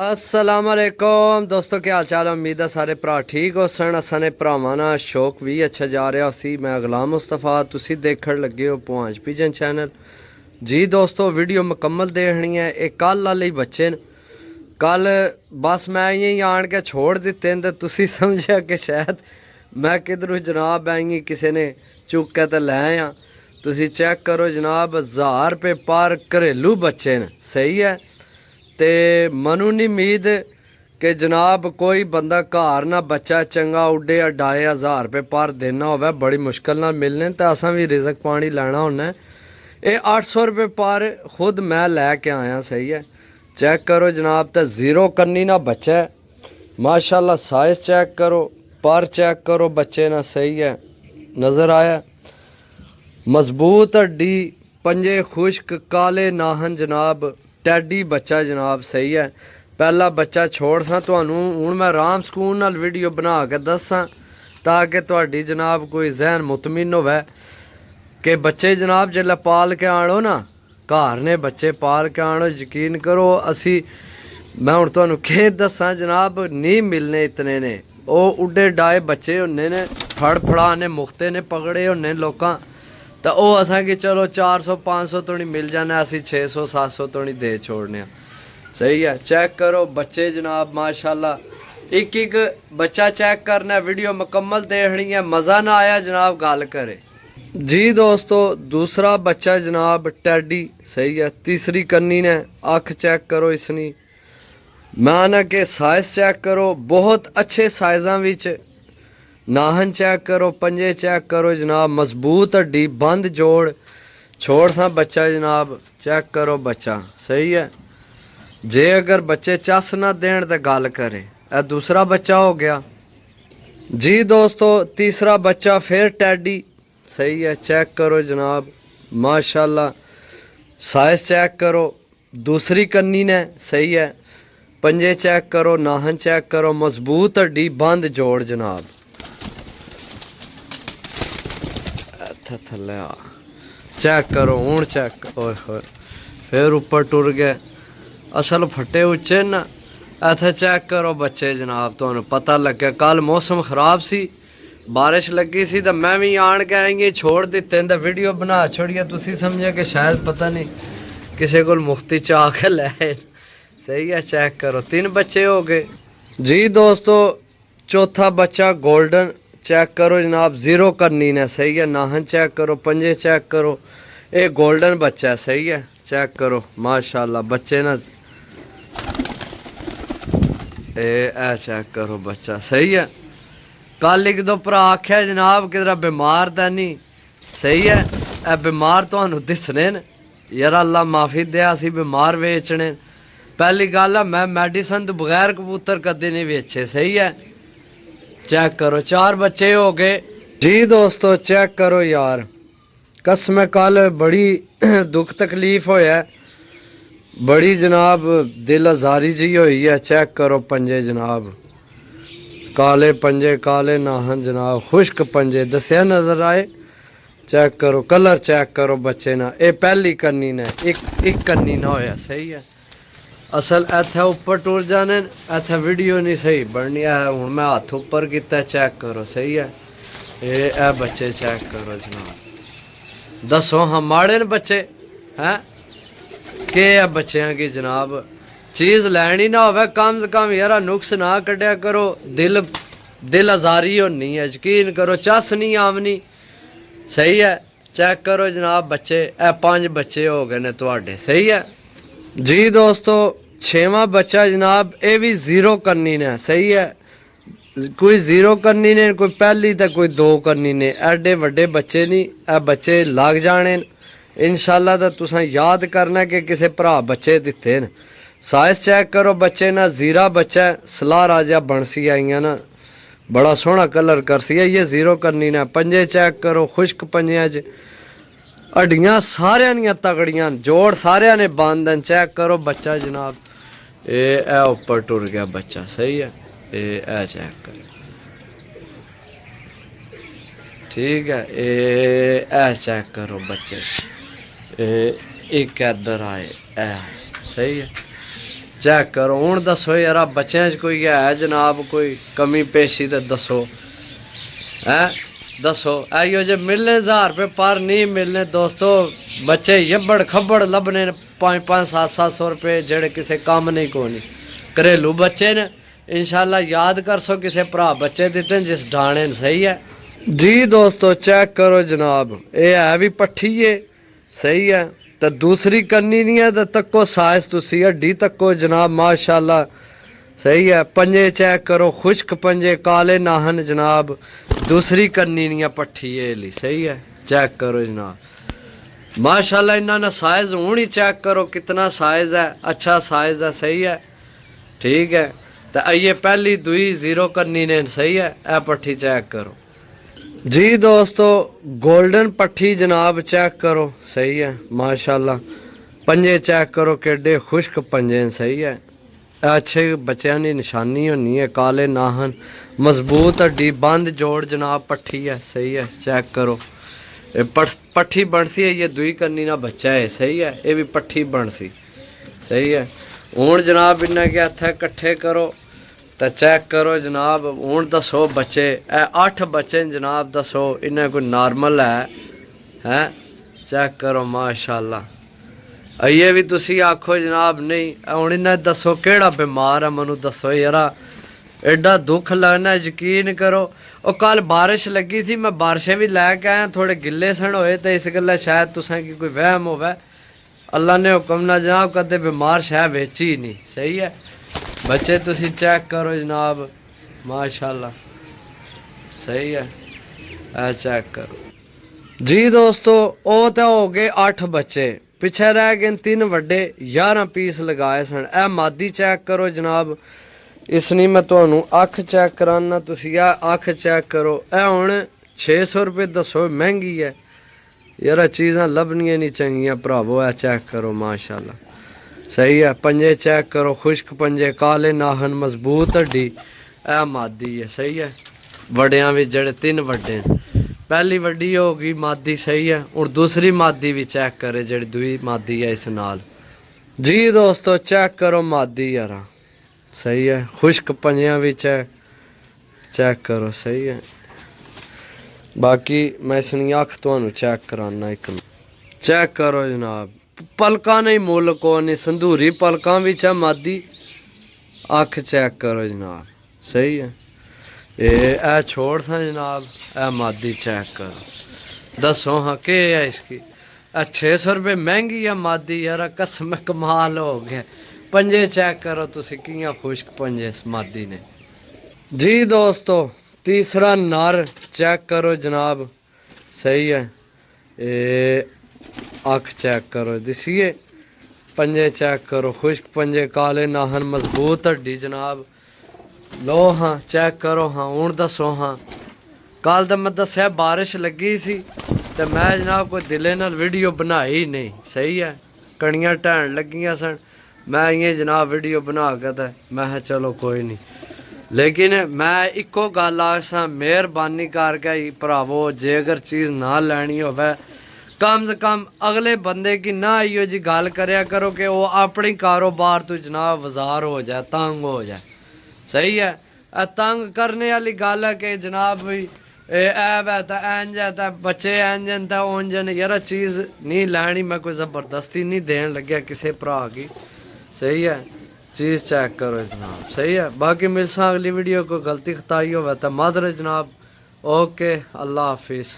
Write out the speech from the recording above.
अस्सलाम वालेकुम दोस्तों, क्या हाल चाल। उम्मीद है सारे भरा ठीक हो सन। असाने भरावां नाल शौक भी अच्छा जा रहा सी। मैं गुलाम मुस्तफा, तुसी देखण लगे हो पुआंच पिजन चैनल। जी दोस्तों, वीडियो मुकम्मल देखनी है। ये कल वाले ही बच्चे न। कल बस मैं यही आन के छोड़ दिते न, तो तुसी समझा कि शायद मैं किधरों जनाब आई किसी ने चुक के तो लै आया। तुसी चेक करो जनाब, 1000 रुपये पर घरेलू बच्चे न। सही है। तो मनु नहीं उम्मीद कि जनाब कोई बंदा घर ना बच्चा चंगा उड्डे अड्डाए 1000 रुपये पर देना होवे, बड़ी मुश्किल ना मिलने। तो असा भी रिजक पानी लैना होना। ये 800 रुपये पर खुद मैं लैके आया। सही है। चेक करो जनाब, तो जीरो करनी ना बच्चा है माशाल्लाह। साइज चेक करो, पर चेक करो बच्चे ना। सही है, नज़र आया। मजबूत हड्डी, पंजे खुश्क, काले नाहन जनाब, टैडी बच्चा जनाब। सही है। पहला बच्चा छोड़ सा तुहानू हुण मैं आराम सुकून नाल वीडियो बना के दसां, ताकि तुहाडी जनाब कोई जहन मुतमिन होवे कि बच्चे जनाब जिसलै पाल के आनो ना, घर ने बच्चे पाल के आनो, यकीन करो असी मैं हुण तुहानू के दसां जनाब, नहीं मिलने इतने ने। वो उड्डे डाए बच्चे होंगे ने, फड़ फड़ा ने मुख्ते ने पकड़े होंगे लोकां, तो वह असा कि चलो 400 500 तो नहीं मिल जाना, असी 600 700 तो नहीं दे छोड़ने। सही है। चेक करो बच्चे जनाब माशाल्लाह। एक एक बच्चा चेक करना, वीडियो मुकम्मल देखनी है। मज़ा ना आया जनाब गल करे। जी दोस्तों, दूसरा बच्चा जनाब टैडी। सही है। तीसरी कन्नी ने, अख चेक करो इसनी। मैं ना कि साइज चेक करो, बहुत अच्छे साइजा विच। नाहन चेक करो, पंजे चेक करो जनाब, मजबूत हड्डी, बंद जोड़, छोड़ सा बच्चा जनाब। चेक करो बच्चा। सही है। जे अगर बच्चे चस ना देन तो गल करे। यह दूसरा बच्चा हो गया। जी दोस्तों, तीसरा बच्चा फिर टैडी। सही है। चेक करो जनाब माशाल्लाह। साइज चेक करो, दूसरी कन्नी ने। सही है। पंजे चेक करो, नाहन चेक करो, मजबूत हड्डी, बंद जोड़ जनाब। थले आ चेक करो हूँ चेक। ओए होए, फिर ऊपर टुर गए। असल फटे उच्चे न। इत्थे चेक करो बच्चे जनाब, तुहानू पता लगे कल मौसम खराब सी, बारिश लगी सी, तो मैं भी आन के आएंगे छोड़ दिते तो वीडियो बना छोड़िए। तुसी समझे कि शायद पता नहीं किसी को मुफ्ती च आके लै। सही है। चेक करो 3 बच्चे हो गए। जी दोस्तों, चौथा बच्चा गोल्डन। चेक करो जनाब, जीरो करनी ने। सही है। नाहन चेक करो, पंजे चेक करो, ये गोल्डन बच्चा है। सही है। चेक करो माशाल्लाह बच्चे ना। ए चेक करो बच्चा। सही है। कल एक दो भरा आख्या जनाब किधरा बीमार तो नहीं। सही है। ए बीमार तुहानू दिसने न यार, अल्लाह माफी दे, असी बीमार वेचने। पहली गल है मैं मेडिसन तो बगैर कबूतर कदे नहीं वेचे। सही है। चेक करो 4 बच्चे हो गए। जी दोस्तों, चेक करो यार, कसम कल बड़ी दुख तकलीफ होया, बड़ी जनाब दिल आजारी जी हुई है। चेक करो पंजे जनाब, काले पंजे, काले नाहन जनाब, खुश्क पंजे दसिया नजर आए। चेक करो कलर, चेक करो बच्चे ना। ये पहली कन्नी ने, एक कन्नी ना होया। सही है। असल इत्थे उपर टुर जाने, इत्थे वीडियो नहीं सही बननी है। हूँ मैं हाथ उपर किया। चेक करो। सही है। ये बच्चे चेक करो जनाब, दसो हाँ माड़े न बच्चे हैं के बच्चों की जनाब चीज़ लैनी ना हो, कम से कम यार नुक्स ना कढ़िया करो। दिल आजारी होनी है, यकीन करो चस नहीं आमनी। सही है। चेक करो जनाब बच्चे, 5 बच्चे हो गए ने तुहाडे। सही है। जी दोस्तों, 6वां बच्चा जनाब, ये भी जीरो करनी ने। सही है। कोई जीरो करनी ने, कोई पहली तो कोई 2 करनी ने। एडे वड्डे बच्चे नहीं, ए बच्चे लग जाने इंशाल्लाह। तो तुसां याद करना कि किसी भरा बच्चे दिते न। साइज चेक करो बच्चे ना, जीरा बच्चा है, सलाह राजा बनसी आई ना, बड़ा सोहना कलर करसी है। ये जीरो करनी ने। पंजे चेक करो, खुश्क पंजियां च हड्डियां सारियां दियां तगड़ियां, जोड़ सारियां ने बंद न। चेक करो बच्चा जनाब, ये ऊपर टुर गया बच्चा। सही है। ये चेक करो, ठीक है। ये चेक करो बच्चे, एक इधर आए। सही है। चेक करो हूँ दसो यार बच्चों कोई है जनाब कोई कमी पेशी तो दसो है दसो आइयो जे मिलने 1000 रुपये पर नहीं मिलने दोस्तों बच्चे यब्बड़ खब्बड़ लभने 500-700 रुपये जेड़े किसी काम नहीं कोनी घरेलू बच्चे ने इंशाल्लाह याद कर सो किसी भरा बच्चे दिते जिस ढाणे सही है जी दोस्तों चेक करो जनाब ये है भी पट्ठी है सही है तो दूसरी करनी नहीं है तो तको साइज तुसी हड्डी तको जनाब माशाल्लाह सही है पंजे चेक करो खुश्क पंजे काले नाहन जनाब दूसरी करनी नहीं है पट्ठी ये ली सही है चेक करो जनाब माशाल्लाह इन्होंने साइज हूँ ही चेक करो कितना साइज है अच्छा साइज है सही है ठीक है तो ये पहली दुई 0 करनी ने सही है ए पट्ठी चेक करो जी दोस्तों गोल्डन पट्ठी जनाब चेक करो सही है माशाल्लाह पंजे चेक करो केडे खुश्क पंजे सही है अच्छे बच्चों की निशानी होनी है काले नाहन मजबूत हड्डी बंद जोड़ जनाब पट्ठी है सही है चेक करो पट्ठी बनसी है ये दुई करनी ना बच्चा है सही है ये भी पट्ठी बनसी सही है हूँ जनाब इन्हें क्या हथे कट्ठे करो तो चेक करो जनाब हूँ दसो बच्चे 8 बच्चे जनाब दसो इन्हें कोई नॉर्मल है चेक करो माशाल्लाह ये भी तुसी आखो जनाब नहीं हूँ इन्हें दसो केड़ा बीमार है मनु दसो यार एडा दुख लगना यकीन करो और कल बारिश लगी थी मैं बारिशें भी लैके आया थोड़े गिले सन होए तो इस गल्ला शायद तुसें की कोई वहम होवे अल्लाह ने हुक्म ना जनाब कदे बीमार शह बेची ही नहीं सही है बच्चे तुसी चेक करो जनाब माशाल्लाह सही है चेक करो जी दोस्तों वो तो हो गए 8 बच्चे पिछे रह गए 3 वड्डे 11 पीस लगाए सन ए मादी चेक करो जनाब इसनी मैं तुहानू अख चेक कराना तुसी अख चेक करो ए हुण 600 रुपये दसो महंगी है यार चीज़ां लभनियां नहीं चंगियां भरावो है चेक करो माशाल्लाह सही है पंजे चेक करो खुश्क पंजे काले नाहन मजबूत हड्डी ए मादी है सही है वड्डियां भी जड़े 3 वड्डे पहली वड्डी होगी मादी सही है और दूसरी मादी भी चेक करे जड़ी दूई मादी है इस नाल जी दोस्तों चेक करो मादी यार सही है खुश्क पंजियां भी चेक करो सही है बाकी मैं इसनी अख तुहानू चेक कराना एक चेक करो जनाब पलका नहीं मुल को नहीं संधूरी पलका भी चा मादी अख चेक करो जनाब सही है ए छोड़ सा जनाब ए मादी चेक करो दसो हाँ के है इसकी 600 रुपये महंगी है मादी यार कसम कमाल हो गया पंजे चेक करो तुसी कियां खुश्क पंजे इस मादी ने जी दोस्तों तीसरा नर चेक करो जनाब सही है अख चेक करो दिसिए पंजे चेक करो खुश्क पंजे काले नाहन मजबूत हड्डी जनाब लो हाँ चेक करो हाँ हूँ दसो हाँ कल तो मैं दसिया बारिश लगी सी तो मैं जनाब कोई दिले नाल वीडियो बनाई नहीं सही है कणियां ढैन लगियां सन मैं ये जनाब वीडियो बना के तो मैं चलो कोई नहीं लेकिन मैं इको गल आसा मेहरबानी करके भरावो जे अगर चीज़ ना लैनी होवे कम से कम अगले बंदे की ना इो जी गल करया करो कि वो अपनी कारोबार तो जनाब बाजार हो जाए तंग हो जाए सही है तंग करने वाली गल है कि जनाब भी ऐब है तो इंज है तो बच्चे इंजन तो उंजन यार चीज़ नहीं लैनी मैं कोई ज़बरदस्ती नहीं देन लग्या किसी भरा की सही है चीज़ चेक करो जनाब सही है बाकी मिलसा अगली वीडियो को गलती खताई हो तो माजर जनाब ओके अल्लाह हाफिज़।